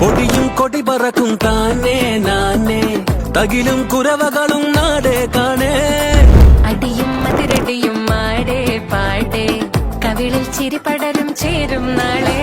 പൊടിയും കൊടി പറക്കും താനേ നാനേ തകിലും കുരവകളും നാടേ കാണേ അടിയും അതിരടിയും മാടേ പാടേ കവിളിൽ ചിരി പടരും ചേരും നാളെ